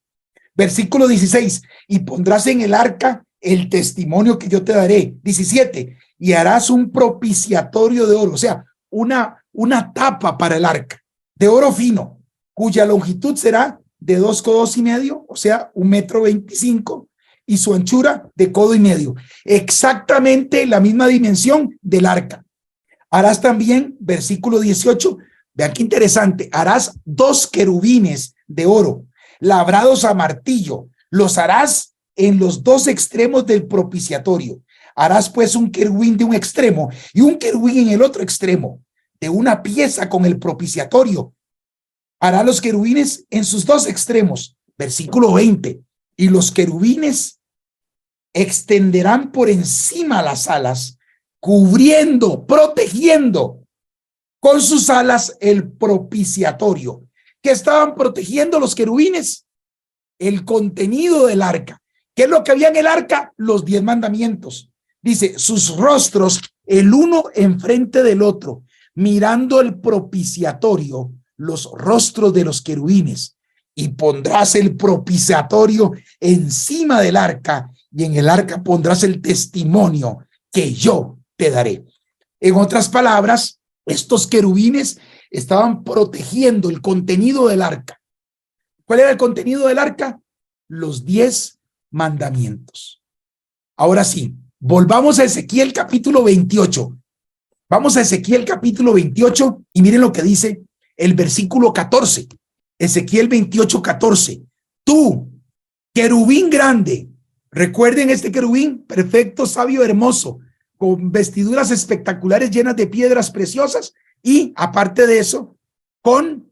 A: Versículo 16. Y pondrás en el arca el testimonio que yo te daré. 17. Y harás un propiciatorio de oro, o sea, una tapa para el arca de oro fino, cuya longitud será de 2 codos y medio, o sea, 1,25 m, y su anchura de codo y medio. Exactamente la misma dimensión del arca. Harás también, versículo 18, vean qué interesante, harás 2 querubines de oro, labrados a martillo, los harás en los 2 extremos del propiciatorio. Harás pues un querubín de un extremo y un querubín en el otro extremo, de una pieza con el propiciatorio. Hará los querubines en sus 2 extremos. Versículo 20. Y los querubines extenderán por encima las alas, cubriendo, protegiendo con sus alas el propiciatorio. ¿Qué estaban protegiendo los querubines? El contenido del arca. ¿Qué es lo que había en el arca? Los 10 mandamientos. Dice, sus rostros, el uno enfrente del otro, mirando el propiciatorio, los rostros de los querubines, y pondrás el propiciatorio encima del arca, y en el arca pondrás el testimonio que yo te daré. En otras palabras, estos querubines estaban protegiendo el contenido del arca. ¿Cuál era el contenido del arca? Los 10 mandamientos. Ahora sí, volvamos a Ezequiel capítulo 28. Vamos a Ezequiel capítulo 28 y miren lo que dice el versículo 14. Ezequiel 28, 14. Tú, querubín grande, recuerden este querubín, perfecto, sabio, hermoso, con vestiduras espectaculares llenas de piedras preciosas y, aparte de eso, con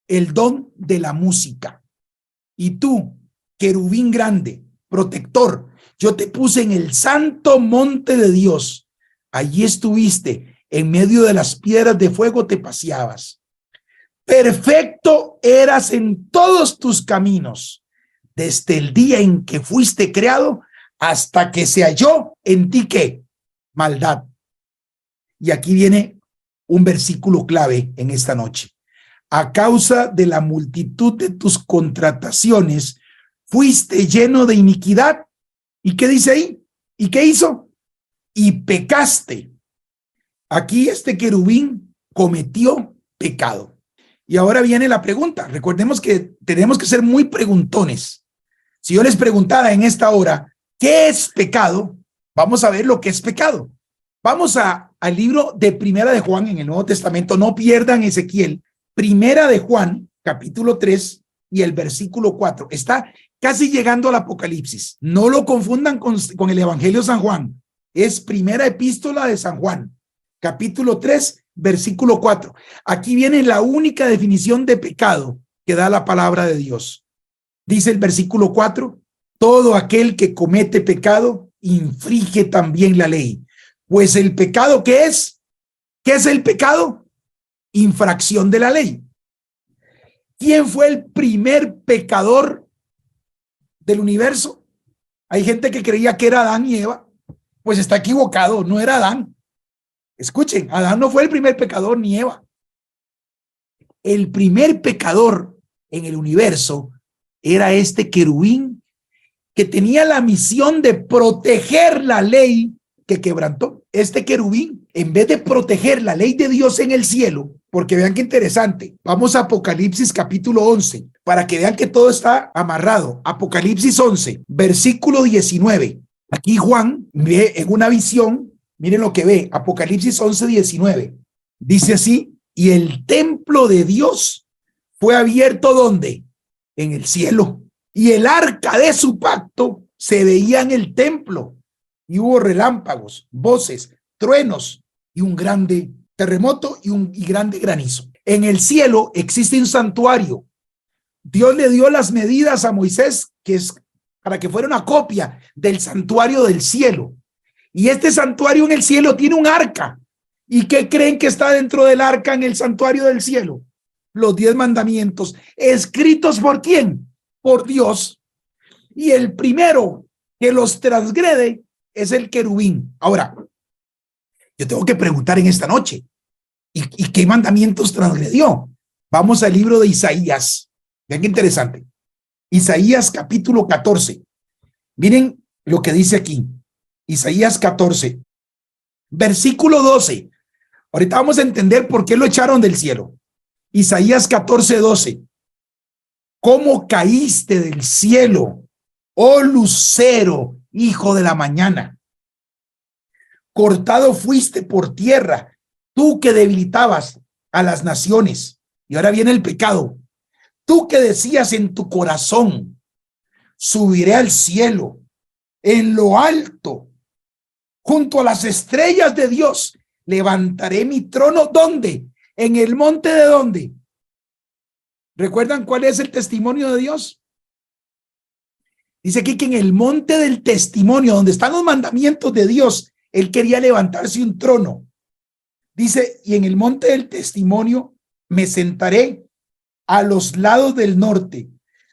A: el don de la música. Y tú, querubín grande, protector. Yo te puse en el santo monte de Dios. Allí estuviste, en medio de las piedras de fuego te paseabas. Perfecto eras en todos tus caminos, desde el día en que fuiste creado hasta que se halló en ti ¿qué? Maldad. Y aquí viene un versículo clave en esta noche. A causa de la multitud de tus contrataciones, fuiste lleno de iniquidad. ¿Y qué dice ahí? ¿Y qué hizo? Y pecaste. Aquí este querubín cometió pecado. Y ahora viene la pregunta. Recordemos que tenemos que ser muy preguntones. Si yo les preguntara en esta hora, ¿qué es pecado? Vamos a ver lo que es pecado. Vamos al libro de Primera de Juan en el Nuevo Testamento. No pierdan Ezequiel. Primera de Juan, capítulo 3 y el versículo 4. Está casi llegando al Apocalipsis. No lo confundan con el Evangelio de San Juan. Es primera epístola de San Juan, capítulo 3, versículo 4. Aquí viene la única definición de pecado que da la palabra de Dios. Dice el versículo 4, todo aquel que comete pecado infringe también la ley. Pues el pecado, ¿qué es? ¿Qué es el pecado? Infracción de la ley. ¿Quién fue el primer pecador del universo? Hay gente que creía que era Adán y Eva. Pues está equivocado, no era Adán. Escuchen, Adán no fue el primer pecador ni Eva. El primer pecador en el universo era este querubín que tenía la misión de proteger la ley que quebrantó. Este querubín, en vez de proteger la ley de Dios en el cielo, porque vean qué interesante, vamos a Apocalipsis capítulo 11, para que vean que todo está amarrado. Apocalipsis 11, versículo 19. Aquí Juan ve en una visión, miren lo que ve, Apocalipsis 11, 19. Dice así, y el templo de Dios fue abierto ¿dónde? En el cielo. Y el arca de su pacto se veía en el templo. Y hubo relámpagos, voces, truenos y un grande terremoto y grande granizo. En el cielo existe un santuario. Dios le dio las medidas a Moisés, que es para que fuera una copia del santuario del cielo. Y este santuario en el cielo tiene un arca. ¿Y qué creen que está dentro del arca en el santuario del cielo? Los 10 mandamientos, escritos ¿por quién? Por Dios. Y el primero que los transgrede es el querubín. Ahora, yo tengo que preguntar en esta noche, ¿y qué mandamientos transgredió? Vamos al libro de Isaías. Vean qué interesante. Isaías capítulo 14. Miren lo que dice aquí. Isaías 14, versículo 12. Ahorita vamos a entender por qué lo echaron del cielo. Isaías 14, 12. ¿Cómo caíste del cielo, oh lucero, hijo de la mañana? Cortado fuiste por tierra, tú que debilitabas a las naciones. Y ahora viene el pecado. Tú que decías en tu corazón, subiré al cielo, en lo alto, junto a las estrellas de Dios, levantaré mi trono. ¿Dónde? En el monte de ¿dónde? ¿Recuerdan cuál es el testimonio de Dios? Dice aquí que en el monte del testimonio, donde están los mandamientos de Dios, él quería levantarse un trono. Dice, y en el monte del testimonio me sentaré a los lados del norte,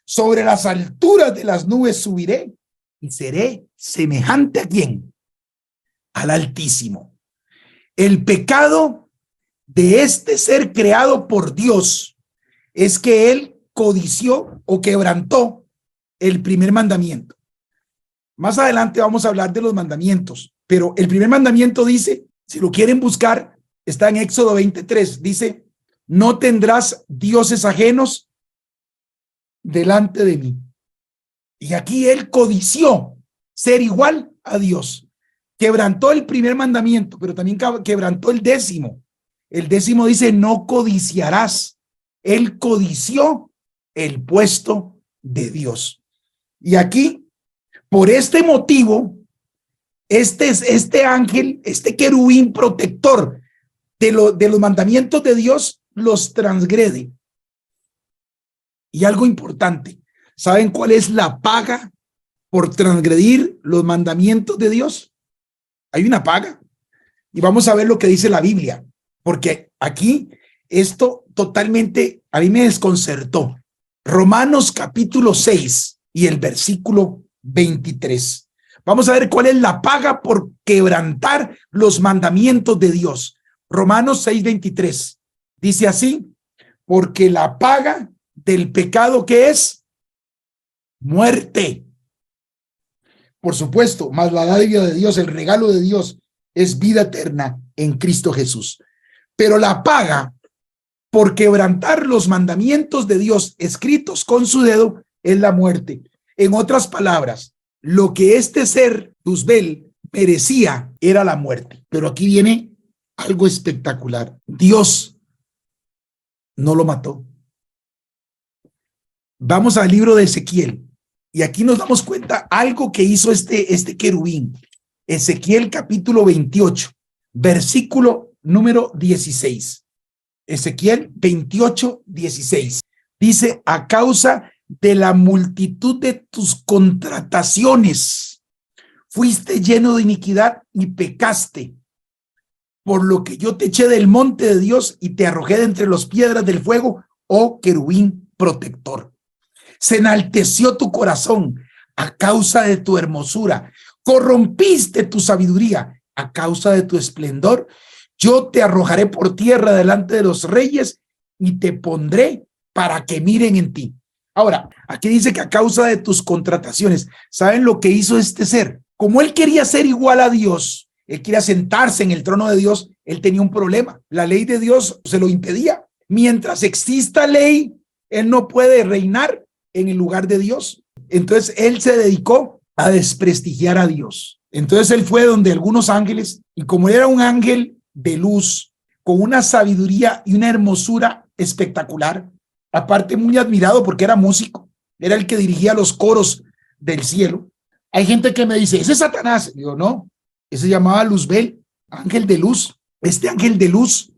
A: sobre las alturas de las nubes subiré y seré semejante ¿a quién? Al Altísimo. El pecado de este ser creado por Dios es que él codició o quebrantó el primer mandamiento. Más adelante vamos a hablar de los mandamientos, pero el primer mandamiento dice, si lo quieren buscar, está en Éxodo 23, dice, no tendrás dioses ajenos delante de mí. Y aquí él codició ser igual a Dios. Quebrantó el primer mandamiento, pero también quebrantó el 10º. El 10º dice, no codiciarás. Él codició el puesto de Dios. Y aquí, por este motivo, este ángel, este querubín protector de los mandamientos de Dios, los transgrede. Y algo importante, ¿Saben cuál es la paga por transgredir los mandamientos de Dios? Hay una paga. Y vamos a ver lo que dice la Biblia, porque aquí esto totalmente a mí me desconcertó. Romanos capítulo 6 y el versículo 23. Vamos a ver cuál es la paga por quebrantar los mandamientos de Dios. Romanos 6:23 dice así: porque la paga del pecado, ¿qué es? Muerte. Por supuesto, mas la dádiva de Dios, el regalo de Dios, es vida eterna en Cristo Jesús. Pero la paga por quebrantar los mandamientos de Dios escritos con su dedo es la muerte. En otras palabras, lo que este ser, Luzbel, merecía era la muerte. Pero aquí viene algo espectacular. Dios no lo mató. Vamos al libro de Ezequiel y aquí nos damos cuenta algo que hizo este querubín. Ezequiel capítulo 28, versículo número 16. Ezequiel 28, 16. Dice: a causa de la multitud de tus contrataciones, fuiste lleno de iniquidad y pecaste, por lo que yo te eché del monte de Dios y te arrojé de entre las piedras del fuego, oh querubín protector. Se enalteció tu corazón a causa de tu hermosura, corrompiste tu sabiduría a causa de tu esplendor. Yo te arrojaré por tierra delante de los reyes y te pondré para que miren en ti. Ahora, aquí dice que a causa de tus contrataciones, ¿saben lo que hizo este ser? Como él quería ser igual a Dios, él quería sentarse en el trono de Dios, él tenía un problema. La ley de Dios se lo impedía. Mientras exista ley, él no puede reinar en el lugar de Dios. Entonces él se dedicó a desprestigiar a Dios. Entonces él fue donde algunos ángeles, y como era un ángel de luz, con una sabiduría y una hermosura espectacular, aparte muy admirado porque era músico, era el que dirigía los coros del cielo. Hay gente que me dice: ese es Satanás. Digo, no, ese se llamaba Luzbel, ángel de luz. Este ángel de luz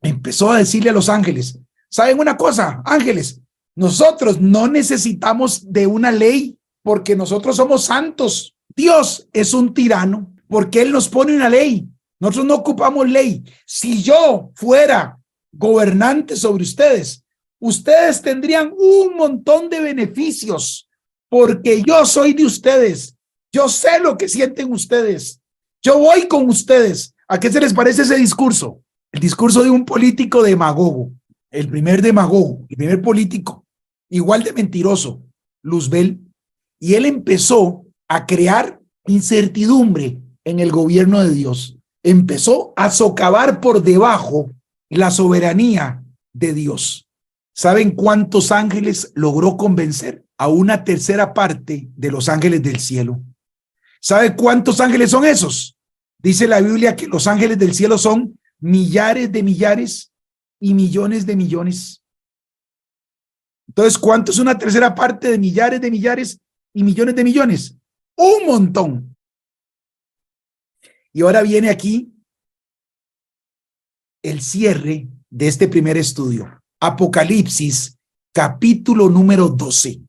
A: empezó a decirle a los ángeles: ¿saben una cosa, ángeles? Nosotros no necesitamos de una ley porque nosotros somos santos. Dios es un tirano porque él nos pone una ley. Nosotros no ocupamos ley. Si yo fuera gobernante sobre ustedes, ustedes tendrían un montón de beneficios porque yo soy de ustedes. Yo sé lo que sienten ustedes. Yo voy con ustedes. ¿A qué se les parece ese discurso? El discurso de un político demagogo, el primer demagogo, el primer político, igual de mentiroso, Luzbel. Y él empezó a crear incertidumbre en el gobierno de Dios. Empezó a socavar por debajo la soberanía de Dios. ¿Saben cuántos ángeles logró convencer? A una tercera parte de los ángeles del cielo. ¿Sabe cuántos ángeles son esos? Dice la Biblia que los ángeles del cielo son millares de millares y millones de millones. Entonces, ¿cuánto es una tercera parte de millares y millones de millones? Un montón. Y ahora viene aquí el cierre de este primer estudio. Apocalipsis, capítulo número 12.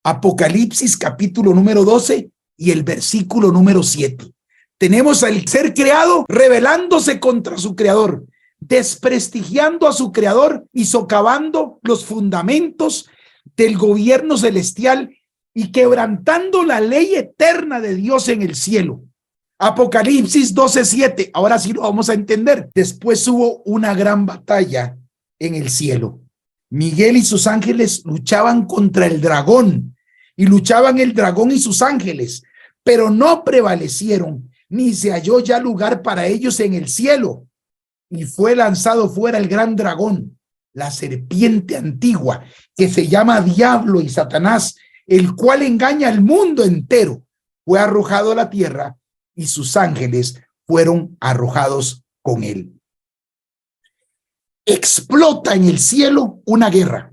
A: Apocalipsis, capítulo número 12 y el versículo número 7. Tenemos al ser creado rebelándose contra su creador, desprestigiando a su creador y socavando los fundamentos del gobierno celestial y quebrantando la ley eterna de Dios en el cielo. Apocalipsis 12:7. Ahora sí lo vamos a entender. Después hubo una gran batalla en el cielo. Miguel y sus ángeles luchaban contra el dragón, y luchaban el dragón y sus ángeles, pero no prevalecieron, ni se halló ya lugar para ellos en el cielo. Y fue lanzado fuera el gran dragón, la serpiente antigua, que se llama Diablo y Satanás, el cual engaña al mundo entero. Fue arrojado a la tierra y sus ángeles fueron arrojados con él. Explota en el cielo una guerra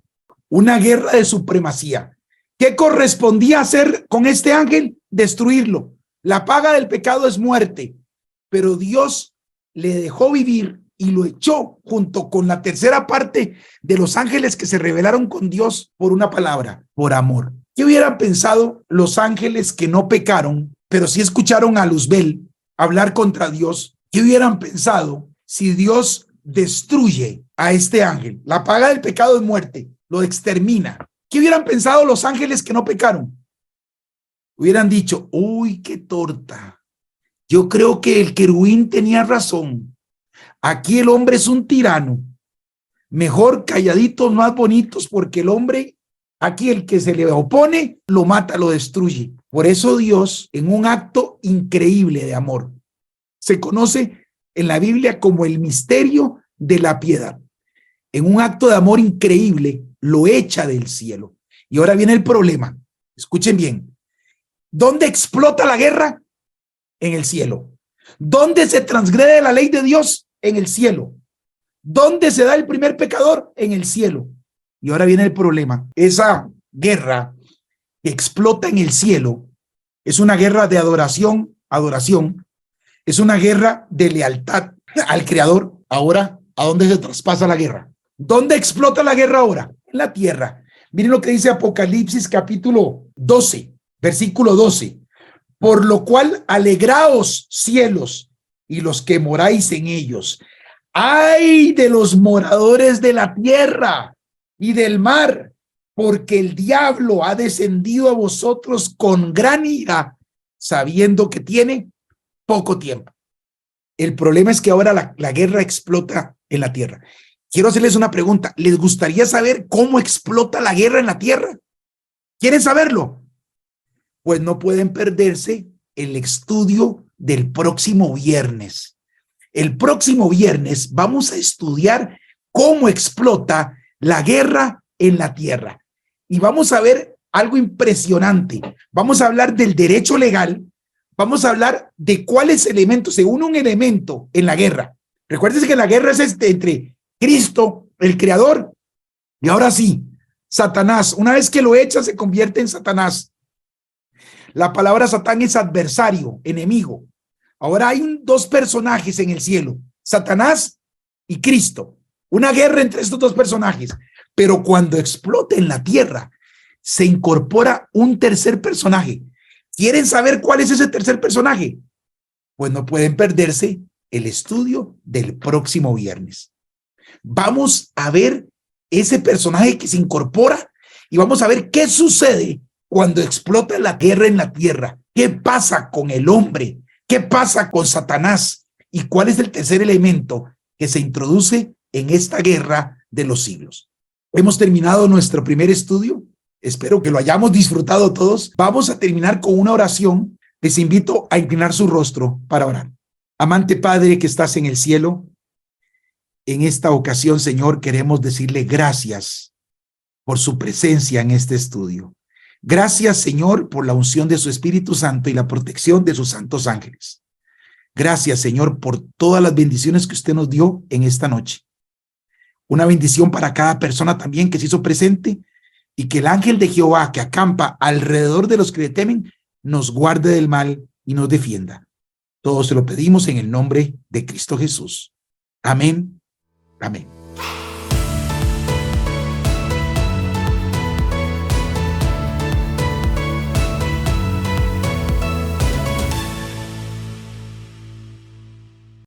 A: de supremacía. ¿Qué correspondía hacer con este ángel? Destruirlo. La paga del pecado es muerte, pero Dios le dejó vivir y lo echó junto con la tercera parte de los ángeles que se rebelaron con Dios por una palabra, por amor. ¿Qué hubieran pensado los ángeles que no pecaron, pero sí escucharon a Luzbel hablar contra Dios? ¿Qué hubieran pensado si Dios destruye a este ángel? La paga del pecado es muerte, lo extermina. ¿Qué hubieran pensado los ángeles que no pecaron? Hubieran dicho, uy, qué torta. Yo creo que el querubín tenía razón. Aquí el hombre es un tirano. Mejor calladitos, más bonitos, porque el hombre, aquí el que se le opone, lo mata, lo destruye. Por eso Dios, en un acto increíble de amor, se conoce en la Biblia como el misterio de la piedad. En un acto de amor increíble, lo echa del cielo. Y ahora viene el problema. Escuchen bien. ¿Dónde explota la guerra? En el cielo. ¿Dónde se transgrede la ley de Dios? En el cielo. ¿Dónde se da el primer pecador? En el cielo. Y ahora viene el problema. Esa guerra que explota en el cielo es una guerra de adoración, es una guerra de lealtad al Creador. Ahora, ¿a dónde se traspasa la guerra? ¿Dónde explota la guerra ahora? En la tierra. Miren lo que dice Apocalipsis capítulo 12, versículo 12. Por lo cual, alegraos cielos y los que moráis en ellos. ¡Ay de los moradores de la tierra y del mar! Porque el diablo ha descendido a vosotros con gran ira, sabiendo que tiene poco tiempo. El problema es que ahora la guerra explota en la tierra. Quiero hacerles una pregunta. ¿Les gustaría saber cómo explota la guerra en la tierra? ¿Quieren saberlo? Pues no pueden perderse el estudio del próximo viernes. El próximo viernes vamos a estudiar cómo explota la guerra en la tierra. Y vamos a ver algo impresionante. Vamos a hablar del derecho legal. Vamos a hablar de cuáles elementos se une un elemento en la guerra. Recuérdense que la guerra es entre Cristo, el Creador, y ahora sí, Satanás. Una vez que lo echa, se convierte en Satanás. La palabra Satán es adversario, enemigo. Ahora hay dos personajes en el cielo, Satanás y Cristo. Una guerra entre estos dos personajes. Pero cuando explota en la tierra, se incorpora un tercer personaje. ¿Quieren saber cuál es ese tercer personaje? Pues no pueden perderse el estudio del próximo viernes. Vamos a ver ese personaje que se incorpora y vamos a ver qué sucede cuando explota la guerra en la tierra. ¿Qué pasa con el hombre? ¿Qué pasa con Satanás? ¿Y cuál es el tercer elemento que se introduce en esta guerra de los siglos? Hemos terminado nuestro primer estudio. Espero que lo hayamos disfrutado todos. Vamos a terminar con una oración. Les invito a inclinar su rostro para orar. Amante Padre que estás en el cielo, en esta ocasión, Señor, queremos decirle gracias por su presencia en este estudio. Gracias, Señor, por la unción de su Espíritu Santo y la protección de sus santos ángeles. Gracias, Señor, por todas las bendiciones que usted nos dio en esta noche. Una bendición para cada persona también que se hizo presente y que el ángel de Jehová que acampa alrededor de los que le temen nos guarde del mal y nos defienda. Todo se lo pedimos en el nombre de Cristo Jesús. Amén. Amén.